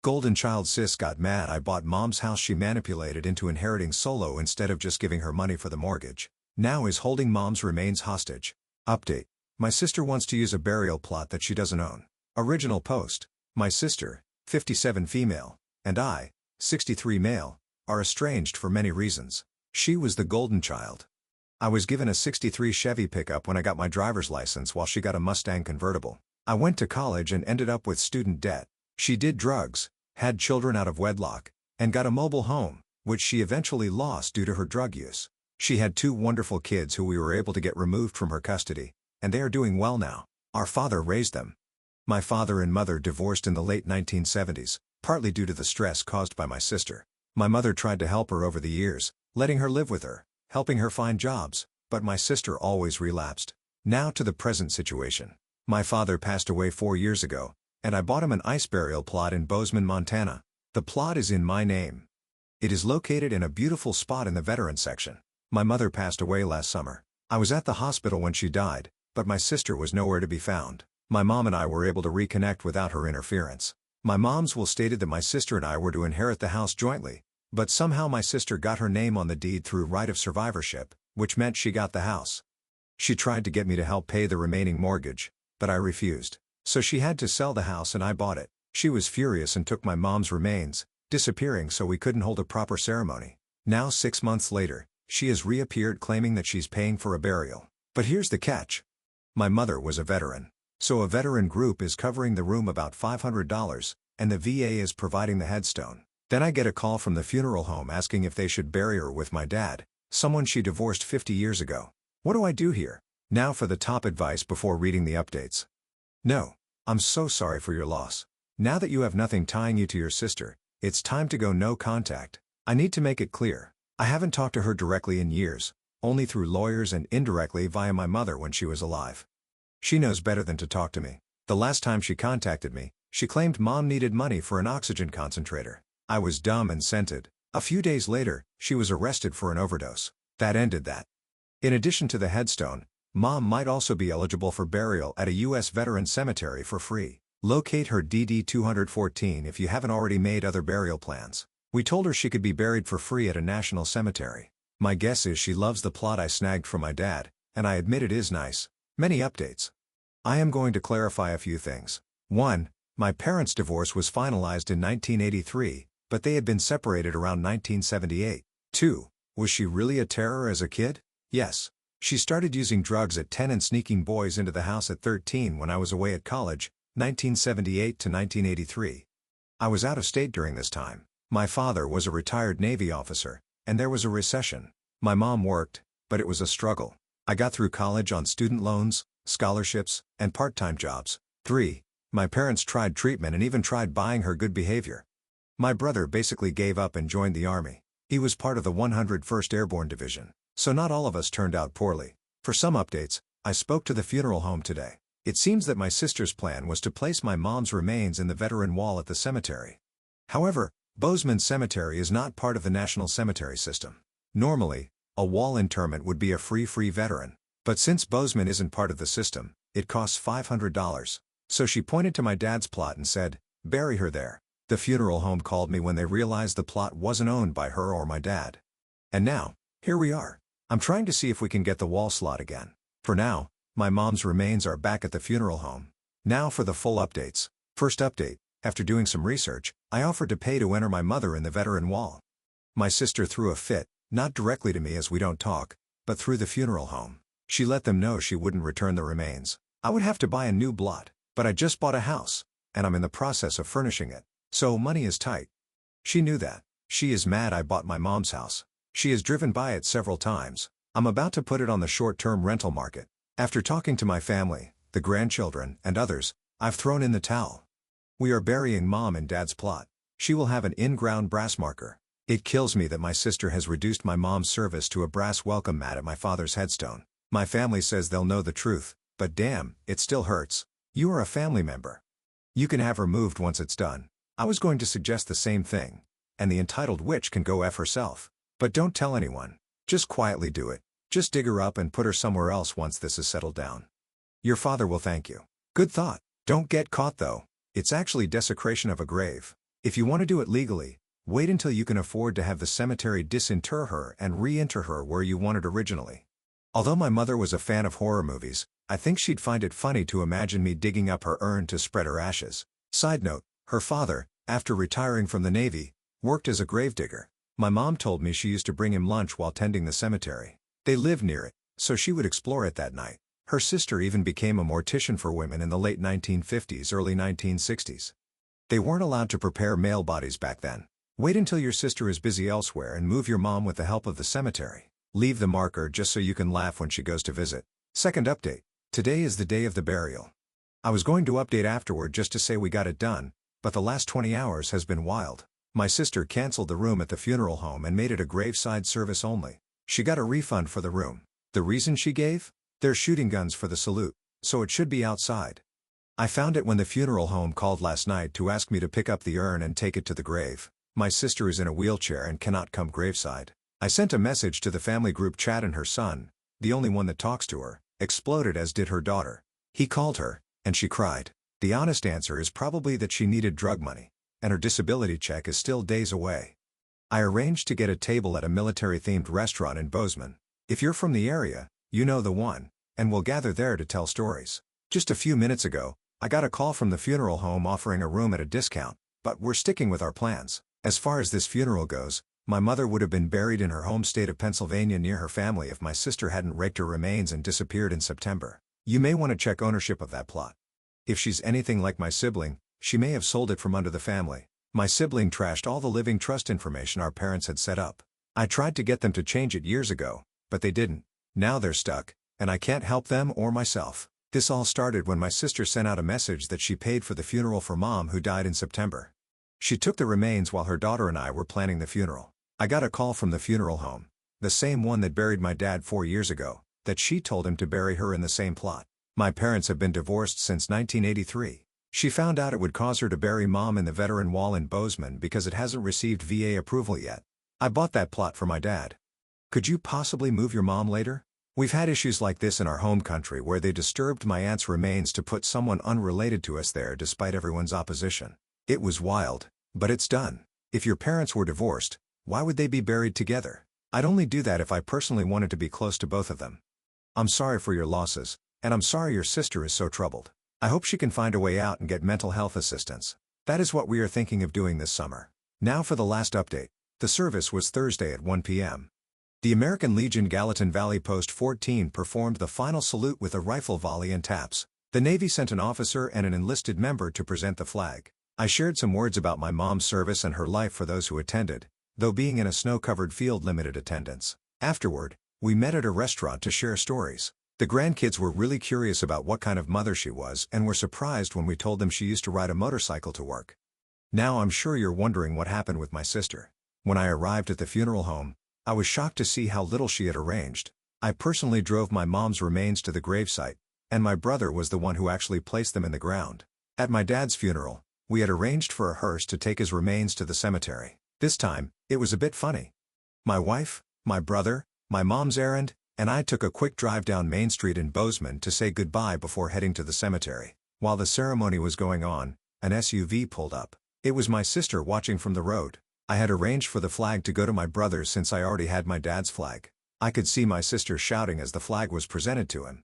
Golden child sis got mad I bought mom's house. She manipulated into inheriting solo instead of just giving her money for the mortgage. Now is holding mom's remains hostage. Update. My sister wants to use a burial plot that she doesn't own. Original post. My sister, 57 female, and I, 63 male, are estranged for many reasons. She was the golden child. I was given a 63 Chevy pickup when I got my driver's license while she got a Mustang convertible. I went to college and ended up with student debt. She did drugs, had children out of wedlock, and got a mobile home, which she eventually lost due to her drug use. She had 2 wonderful kids who we were able to get removed from her custody, and they are doing well now. Our father raised them. My father and mother divorced in the late 1970s, partly due to the stress caused by my sister. My mother tried to help her over the years, letting her live with her, helping her find jobs, but my sister always relapsed. Now to the present situation. My father passed away 4 years ago, and I bought him an ice burial plot in Bozeman, Montana. The plot is in my name. It is located in a beautiful spot in the veteran section. My mother passed away last summer. I was at the hospital when she died, but my sister was nowhere to be found. My mom and I were able to reconnect without her interference. My mom's will stated that my sister and I were to inherit the house jointly, but somehow my sister got her name on the deed through right of survivorship, which meant she got the house. She tried to get me to help pay the remaining mortgage, but I refused. So she had to sell the house and I bought it. She was furious and took my mom's remains, disappearing so we couldn't hold a proper ceremony. Now 6 months later, she has reappeared claiming that she's paying for a burial. But here's the catch. My mother was a veteran. So a veteran group is covering the room about $500, and the VA is providing the headstone. Then I get a call from the funeral home asking if they should bury her with my dad, someone she divorced 50 years ago. What do I do here? Now for the top advice before reading the updates. No. I'm so sorry for your loss. Now that you have nothing tying you to your sister, it's time to go no contact. I need to make it clear. I haven't talked to her directly in years, only through lawyers and indirectly via my mother when she was alive. She knows better than to talk to me. The last time she contacted me, she claimed mom needed money for an oxygen concentrator. I was dumb and sent it. A few days later, she was arrested for an overdose. That ended that. In addition to the headstone, mom might also be eligible for burial at a U.S. veteran cemetery for free. Locate her DD 214 if you haven't already made other burial plans. We told her she could be buried for free at a national cemetery. My guess is she loves the plot I snagged from my dad, and I admit it is nice. Many updates. I am going to clarify a few things. 1. My parents' divorce was finalized in 1983, but they had been separated around 1978. 2. Was she really a terror as a kid? Yes. She started using drugs at 10 and sneaking boys into the house at 13 when I was away at college, 1978 to 1983. I was out of state during this time. My father was a retired Navy officer, and there was a recession. My mom worked, but it was a struggle. I got through college on student loans, scholarships, and part-time jobs. 3. My parents tried treatment and even tried buying her good behavior. My brother basically gave up and joined the Army. He was part of the 101st Airborne Division. So not all of us turned out poorly. For some updates, I spoke to the funeral home today. It seems that my sister's plan was to place my mom's remains in the veteran wall at the cemetery. However, Bozeman Cemetery is not part of the National Cemetery System. Normally, a wall interment would be a free veteran. But since Bozeman isn't part of the system, it costs $500. So she pointed to my dad's plot and said, bury her there. The funeral home called me when they realized the plot wasn't owned by her or my dad. And now, here we are. I'm trying to see if we can get the wall slot again. For now, my mom's remains are back at the funeral home. Now for the full updates. First update, after doing some research, I offered to pay to enter my mother in the veteran wall. My sister threw a fit, not directly to me as we don't talk, but through the funeral home. She let them know she wouldn't return the remains. I would have to buy a new blot, but I just bought a house, and I'm in the process of furnishing it. So money is tight. She knew that. She is mad I bought my mom's house. She has driven by it several times. I'm about to put it on the short-term rental market. After talking to my family, the grandchildren, and others, I've thrown in the towel. We are burying mom in dad's plot. She will have an in-ground brass marker. It kills me that my sister has reduced my mom's service to a brass welcome mat at my father's headstone. My family says they'll know the truth, but damn, it still hurts. You are a family member. You can have her moved once it's done. I was going to suggest the same thing, and the entitled witch can go F herself. But don't tell anyone. Just quietly do it. Just dig her up and put her somewhere else once this is settled down. Your father will thank you. Good thought. Don't get caught though. It's actually desecration of a grave. If you want to do it legally, wait until you can afford to have the cemetery disinter her and reinter her where you wanted originally. Although my mother was a fan of horror movies, I think she'd find it funny to imagine me digging up her urn to spread her ashes. Side note, her father, after retiring from the Navy, worked as a gravedigger. My mom told me she used to bring him lunch while tending the cemetery. They lived near it, so she would explore it that night. Her sister even became a mortician for women in the late 1950s, early 1960s. They weren't allowed to prepare male bodies back then. Wait until your sister is busy elsewhere and move your mom with the help of the cemetery. Leave the marker just so you can laugh when she goes to visit. Second update. Today is the day of the burial. I was going to update afterward just to say we got it done, but the last 20 hours has been wild. My sister canceled the room at the funeral home and made it a graveside service only. She got a refund for the room. The reason she gave? They're shooting guns for the salute, so it should be outside. I found it when the funeral home called last night to ask me to pick up the urn and take it to the grave. My sister is in a wheelchair and cannot come graveside. I sent a message to the family group chat and her son, the only one that talks to her, exploded, as did her daughter. He called her, and she cried. The honest answer is probably that she needed drug money, and her disability check is still days away. I arranged to get a table at a military-themed restaurant in Bozeman. If you're from the area, you know the one, and we'll gather there to tell stories. Just a few minutes ago, I got a call from the funeral home offering a room at a discount, but we're sticking with our plans. As far as this funeral goes, my mother would have been buried in her home state of Pennsylvania near her family if my sister hadn't raked her remains and disappeared in September. You may want to check ownership of that plot. If she's anything like my sibling, she may have sold it from under the family. My sibling trashed all the living trust information our parents had set up. I tried to get them to change it years ago, but they didn't. Now they're stuck, and I can't help them or myself. This all started when my sister sent out a message that she paid for the funeral for Mom, who died in September. She took the remains while her daughter and I were planning the funeral. I got a call from the funeral home, the same one that buried my dad 4 years ago, that she told him to bury her in the same plot. My parents have been divorced since 1983. She found out it would cause her to bury Mom in the Veteran Wall in Bozeman because it hasn't received VA approval yet. I bought that plot for my dad. Could you possibly move your mom later? We've had issues like this in our home country where they disturbed my aunt's remains to put someone unrelated to us there despite everyone's opposition. It was wild, but it's done. If your parents were divorced, why would they be buried together? I'd only do that if I personally wanted to be close to both of them. I'm sorry for your losses, and I'm sorry your sister is so troubled. I hope she can find a way out and get mental health assistance. That is what we are thinking of doing this summer. Now for the last update. The service was Thursday at 1 p.m. The American Legion Gallatin Valley Post 14 performed the final salute with a rifle volley and taps. The Navy sent an officer and an enlisted member to present the flag. I shared some words about my mom's service and her life for those who attended, though being in a snow-covered field limited attendance. Afterward, we met at a restaurant to share stories. The grandkids were really curious about what kind of mother she was and were surprised when we told them she used to ride a motorcycle to work. Now I'm sure you're wondering what happened with my sister. When I arrived at the funeral home, I was shocked to see how little she had arranged. I personally drove my mom's remains to the gravesite, and my brother was the one who actually placed them in the ground. At my dad's funeral, we had arranged for a hearse to take his remains to the cemetery. This time, it was a bit funny. My wife, my brother, my mom's errand, and I took a quick drive down Main Street in Bozeman to say goodbye before heading to the cemetery. While the ceremony was going on, an SUV pulled up. It was my sister watching from the road. I had arranged for the flag to go to my brother since I already had my dad's flag. I could see my sister shouting as the flag was presented to him.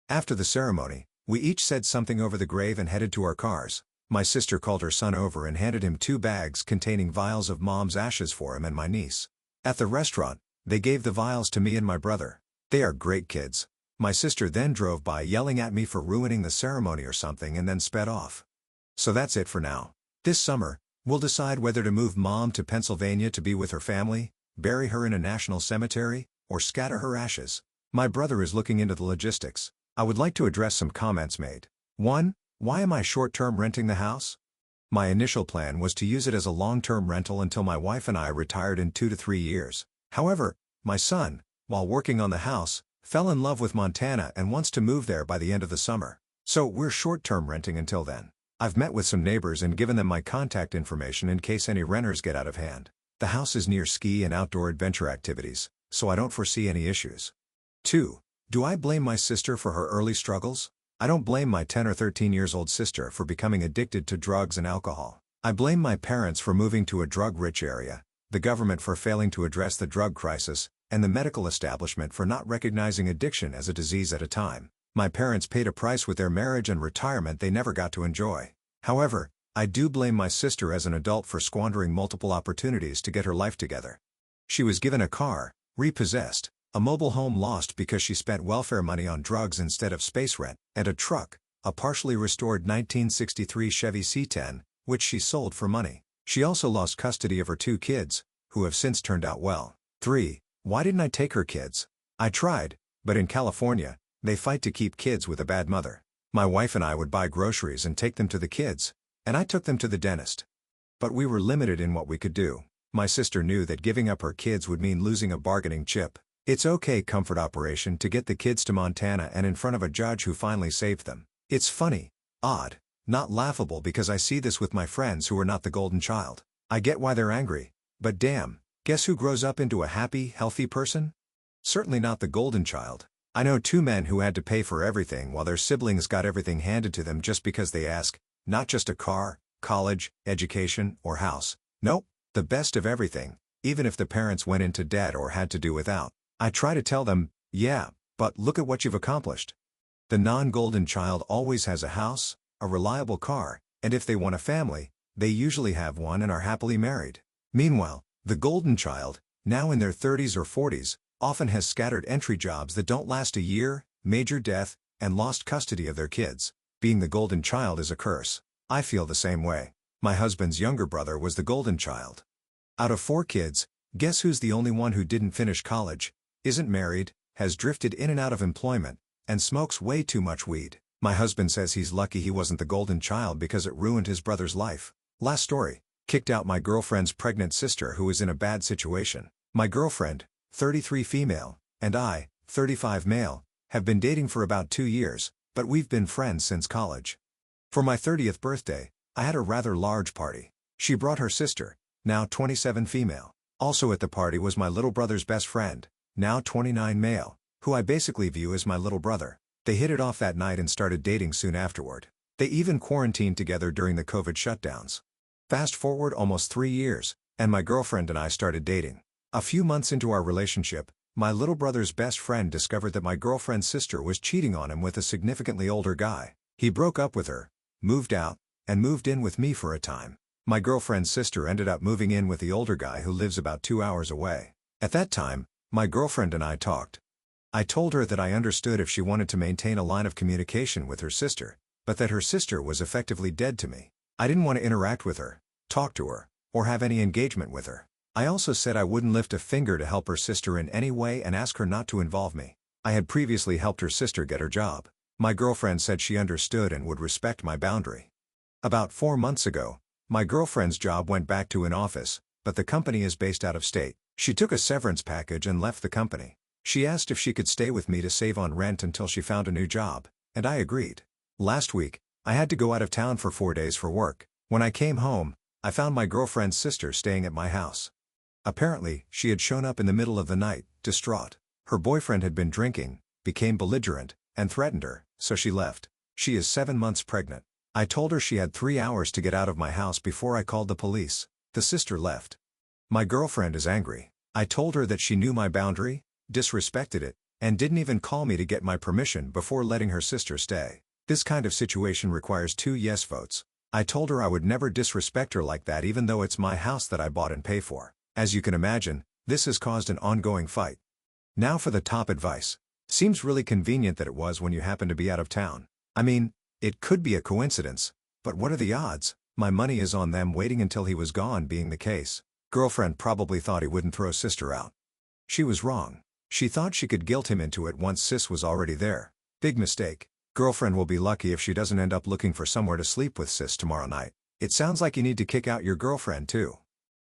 After the ceremony, we each said something over the grave and headed to our cars. My sister called her son over and handed him 2 bags containing vials of mom's ashes for him and my niece. At the restaurant, they gave the vials to me and my brother. They are great kids. My sister then drove by yelling at me for ruining the ceremony or something and then sped off. So that's it for now. This summer, we'll decide whether to move Mom to Pennsylvania to be with her family, bury her in a national cemetery, or scatter her ashes. My brother is looking into the logistics. I would like to address some comments made. 1. Why am I short-term renting the house? My initial plan was to use it as a long-term rental until my wife and I retired in 2 to 3 years. However, my son, while working on the house, fell in love with Montana and wants to move there by the end of the summer. So we're short-term renting until then. I've met with some neighbors and given them my contact information in case any renters get out of hand. The house is near ski and outdoor adventure activities, so I don't foresee any issues. 2. Do I blame my sister for her early struggles? I don't blame my 10 or 13 years old sister for becoming addicted to drugs and alcohol. I blame my parents for moving to a drug-rich area, the government for failing to address the drug crisis, and the medical establishment for not recognizing addiction as a disease at a time. My parents paid a price with their marriage and retirement they never got to enjoy. However, I do blame my sister as an adult for squandering multiple opportunities to get her life together. She was given a car, repossessed, a mobile home lost because she spent welfare money on drugs instead of space rent, and a truck, a partially restored 1963 Chevy C10, which she sold for money. She also lost custody of her 2 kids, who have since turned out well. 3. Why didn't I take her kids? I tried, but in California, they fight to keep kids with a bad mother. My wife and I would buy groceries and take them to the kids, and I took them to the dentist. But we were limited in what we could do. My sister knew that giving up her kids would mean losing a bargaining chip. It's okay comfort operation to get the kids to Montana and in front of a judge who finally saved them. It's funny, odd, not laughable because I see this with my friends who are not the golden child. I get why they're angry, but damn, guess who grows up into a happy, healthy person? Certainly not the golden child. I know 2 men who had to pay for everything while their siblings got everything handed to them just because they ask, not just a car, college, education, or house. Nope, the best of everything, even if the parents went into debt or had to do without. I try to tell them, yeah, but look at what you've accomplished. The non-golden child always has a house, a reliable car, and if they want a family, they usually have one and are happily married. Meanwhile, the golden child, now in their 30s or 40s, often has scattered entry jobs that don't last a year, major death, and lost custody of their kids. Being the golden child is a curse. I feel the same way. My husband's younger brother was the golden child. Out of 4 kids, guess who's the only one who didn't finish college, isn't married, has drifted in and out of employment, and smokes way too much weed. My husband says he's lucky he wasn't the golden child because it ruined his brother's life. Last story. Kicked out my girlfriend's pregnant sister who is in a bad situation. My girlfriend, 33 female, and I, 35 male, have been dating for about 2 years, but we've been friends since college. For my 30th birthday, I had a rather large party. She brought her sister, now 27 female. Also at the party was my little brother's best friend, now 29 male, who I basically view as my little brother. They hit it off that night and started dating soon afterward. They even quarantined together during the COVID shutdowns. Fast forward almost 3 years, and my girlfriend and I started dating. A few months into our relationship, my little brother's best friend discovered that my girlfriend's sister was cheating on him with a significantly older guy. He broke up with her, moved out, and moved in with me for a time. My girlfriend's sister ended up moving in with the older guy who lives about 2 hours away. At that time, my girlfriend and I talked. I told her that I understood if she wanted to maintain a line of communication with her sister, but that her sister was effectively dead to me. I didn't want to interact with her, talk to her, or have any engagement with her. I also said I wouldn't lift a finger to help her sister in any way and ask her not to involve me. I had previously helped her sister get her job. My girlfriend said she understood and would respect my boundary. About 4 months ago, my girlfriend's job went back to an office, but the company is based out of state. She took a severance package and left the company. She asked if she could stay with me to save on rent until she found a new job, and I agreed. Last week, I had to go out of town for 4 days for work. When I came home, I found my girlfriend's sister staying at my house. Apparently, she had shown up in the middle of the night, distraught. Her boyfriend had been drinking, became belligerent, and threatened her, so she left. She is 7 months pregnant. I told her she had 3 hours to get out of my house before I called the police. The sister left. My girlfriend is angry. I told her that she knew my boundary, disrespected it, and didn't even call me to get my permission before letting her sister stay. This kind of situation requires 2 yes votes. I told her I would never disrespect her like that even though it's my house that I bought and pay for. As you can imagine, this has caused an ongoing fight. Now for the top advice. Seems really convenient that it was when you happen to be out of town. I mean, it could be a coincidence, but what are the odds? My money is on them waiting until he was gone being the case. Girlfriend probably thought he wouldn't throw sister out. She was wrong. She thought she could guilt him into it once sis was already there. Big mistake. Girlfriend will be lucky if she doesn't end up looking for somewhere to sleep with sis tomorrow night. It sounds like you need to kick out your girlfriend too.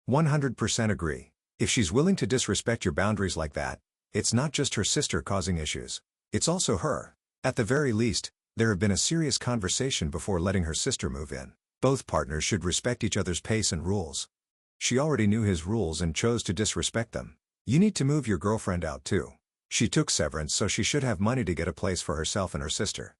100% agree. If she's willing to disrespect your boundaries like that, it's not just her sister causing issues. It's also her. At the very least, there have been a serious conversation before letting her sister move in. Both partners should respect each other's pace and rules. She already knew his rules and chose to disrespect them. You need to move your girlfriend out too. She took severance so she should have money to get a place for herself and her sister.